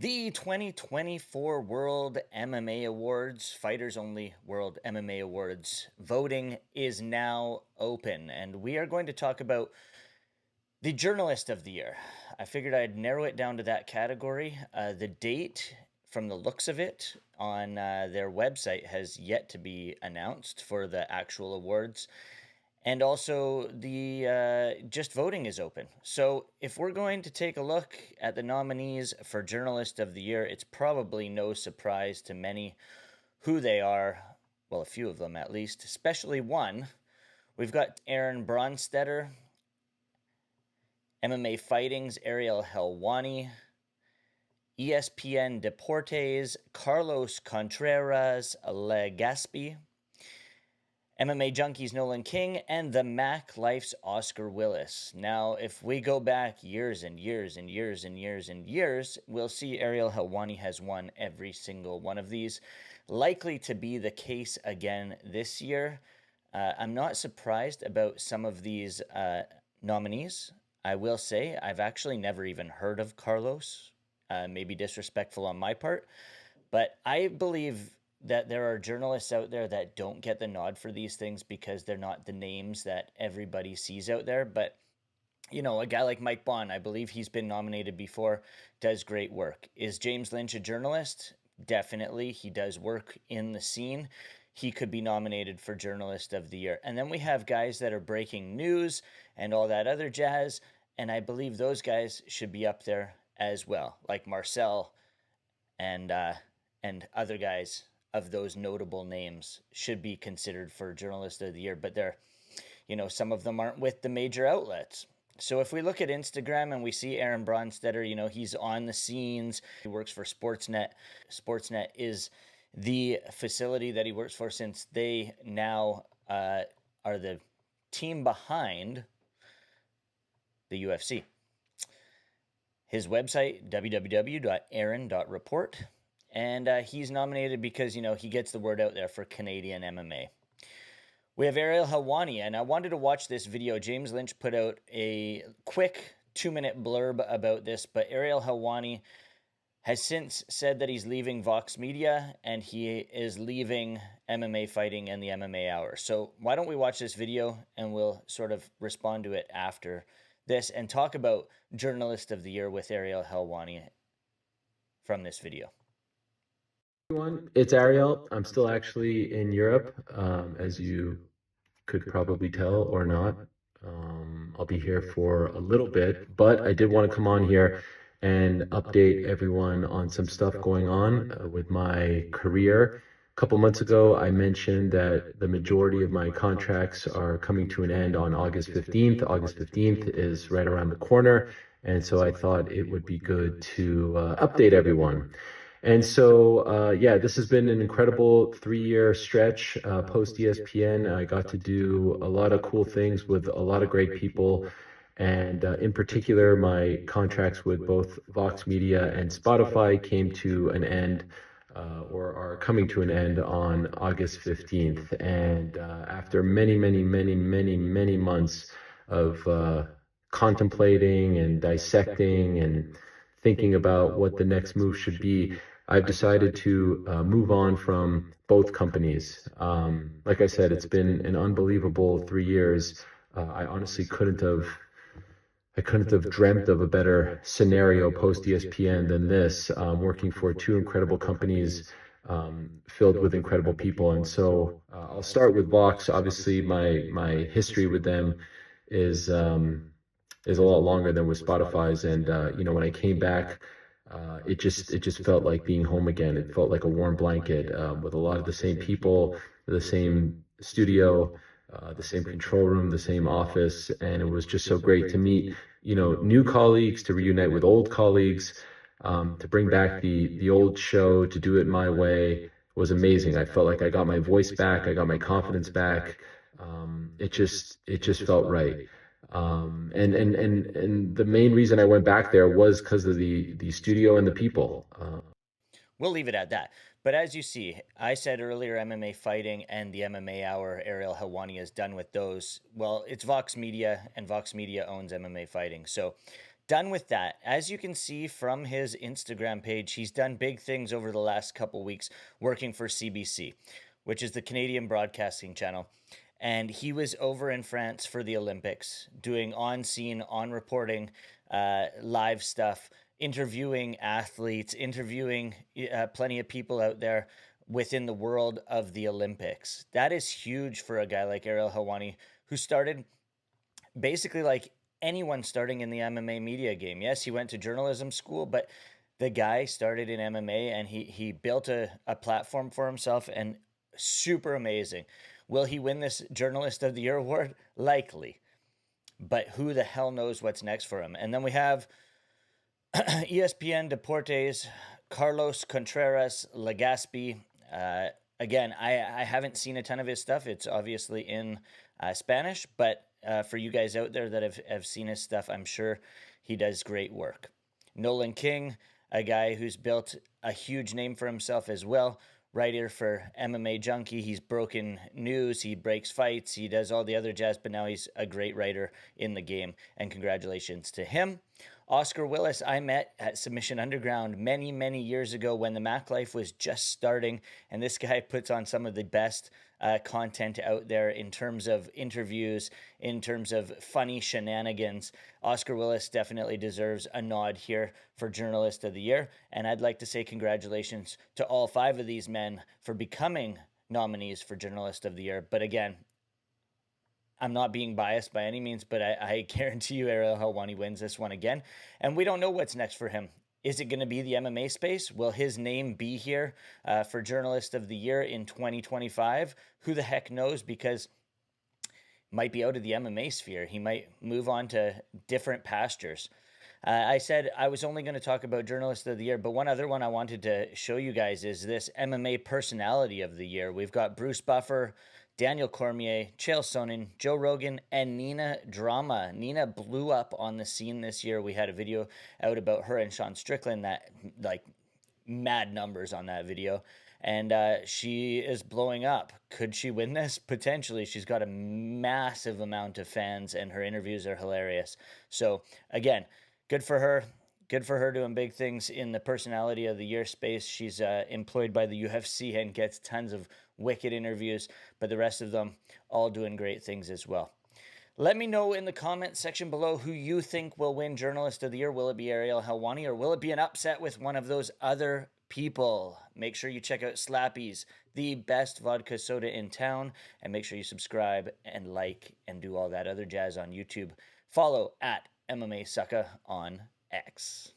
The 2024 World MMA Awards, Fighters Only World MMA Awards, voting is now open, and we are going to talk about the Journalist of the Year. I figured I'd narrow it down to that category. The date, from the looks of it, on their website has yet to be announced for the actual awards. And also, the just voting is open. So, if we're going to take a look at the nominees for Journalist of the Year, it's probably no surprise to many who they are. Well, a few of them at least, especially one. We've got Aaron Bronstetter, MMA Fighting's Ariel Helwani, ESPN Deportes, Carlos Contreras Legaspi, MMA Junkies Nolan King, and the Mac Life's Oscar Willis. Now, if we go back years and years and years and years and years, we'll see Ariel Helwani has won every single one of these. Likely to be the case again this year. I'm not surprised about some of these nominees. I will say I've actually never even heard of Carlos. Maybe disrespectful on my part, but I believe that there are journalists out there that don't get the nod for these things because they're not the names that everybody sees out there. But, you know, a guy like Mike Bond, I believe he's been nominated before, does great work. Is James Lynch a journalist? Definitely. He does work in the scene. He could be nominated for Journalist of the Year. And then we have guys that are breaking news and all that other jazz. And I believe those guys should be up there as well, like Marcel and other guys of those notable names should be considered for Journalist of the Year, but they're, you know, some of them aren't with the major outlets. So if we look at Instagram and we see Aaron Bronstetter, you know, he's on the scenes. He works for Sportsnet. Sportsnet is the facility that he works for since they now are the team behind the UFC. His website, www.aaron.report. And he's nominated because, you know, he gets the word out there for Canadian MMA. We have Ariel Helwani, and I wanted to watch this video. James Lynch put out a quick 2-minute blurb about this, but Ariel Helwani has since said that he's leaving Vox Media and he is leaving MMA Fighting and the MMA Hour. So why don't we watch this video and we'll sort of respond to it after this and talk about Journalist of the Year with Ariel Helwani from this video. Everyone, it's Ariel. I'm still actually in Europe, as you could probably tell or not. I'll be here for a little bit, but I did want to come on here and update everyone on some stuff going on with my career. A couple months ago, I mentioned that the majority of my contracts are coming to an end on August 15th. August 15th is right around the corner, and so I thought it would be good to update everyone. And so, yeah, this has been an incredible 3-year stretch post ESPN. I got to do a lot of cool things with a lot of great people. And in particular, my contracts with both Vox Media and Spotify came to an end or are coming to an end on August 15th. And after many, many, many, many, many months of contemplating and dissecting and thinking about what the next move should be, I've decided to move on from both companies. Like I said, it's been an unbelievable 3 years. I honestly couldn't have dreamt of a better scenario post ESPN than this, working for two incredible companies filled with incredible people. And so I'll start with Vox. Obviously, my history with them is a lot longer than with Spotify's. And you know, when I came back, it just felt like being home again. It felt like a warm blanket with a lot of the same people, the same studio, the same control room, the same office, and it was just so great to meet, you know, new colleagues, to reunite with old colleagues, to bring back the old show, to do it my way was amazing. I felt like I got my voice back, I got my confidence back. It just felt right. And the main reason I went back there was because of the studio and the people. We'll leave it at that. But as you see, I said earlier MMA Fighting and the MMA Hour, Ariel Helwani is done with those. Well, it's Vox Media, and Vox Media owns MMA Fighting. So done with that. As you can see from his Instagram page, he's done big things over the last couple weeks working for CBC, which is the Canadian Broadcasting Channel. And he was over in France for the Olympics, doing on scene, on reporting, live stuff, interviewing athletes, interviewing plenty of people out there within the world of the Olympics. That is huge for a guy like Ariel Helwani, who started basically like anyone starting in the MMA media game. Yes, he went to journalism school, but the guy started in MMA and he built a platform for himself, and super amazing. Will he win this Journalist of the Year award? Likely. But who the hell knows what's next for him? And then we have ESPN Deportes, Carlos Contreras Legaspi. Again, I haven't seen a ton of his stuff. It's obviously in Spanish, but for you guys out there that have seen his stuff, I'm sure he does great work. Nolan King, a guy who's built a huge name for himself as well. Writer for MMA Junkie. He's broken news, he breaks fights, he does all the other jazz, but now he's a great writer in the game, and congratulations to him. Oscar Willis, I met at Submission Underground many, many years ago when the Mac Life was just starting, and this guy puts on some of the best content out there in terms of interviews, in terms of funny shenanigans. Oscar Willis definitely deserves a nod here for Journalist of the Year, and I'd like to say congratulations to all 5 of these men for becoming nominees for Journalist of the Year. But again, I'm not being biased by any means, but I guarantee you Ariel Helwani wins this one again. And we don't know what's next for him. Is it going to be the MMA space? Will his name be here for Journalist of the Year in 2025? Who the heck knows? Because might be out of the MMA sphere. He might move on to different pastures. I said I was only going to talk about Journalist of the Year, but one other one I wanted to show you guys is this MMA Personality of the Year. We've got Bruce Buffer, Daniel Cormier, Chael Sonnen, Joe Rogan, and Nina Drama. Nina blew up on the scene this year. We had a video out about her and Sean Strickland that, like, mad numbers on that video. And she is blowing up. Could she win this? Potentially. She's got a massive amount of fans, and her interviews are hilarious. So, again, good for her. Good for her doing big things in the Personality of the Year space. She's employed by the UFC and gets tons of wicked interviews, but the rest of them all doing great things as well. Let me know in the comment section below who you think will win Journalist of the Year. Will it be Ariel Helwani, or will it be an upset with one of those other people? Make sure you check out Slappy's, the best vodka soda in town, and make sure you subscribe and like and do all that other jazz on YouTube. Follow at MMA Sucka on X.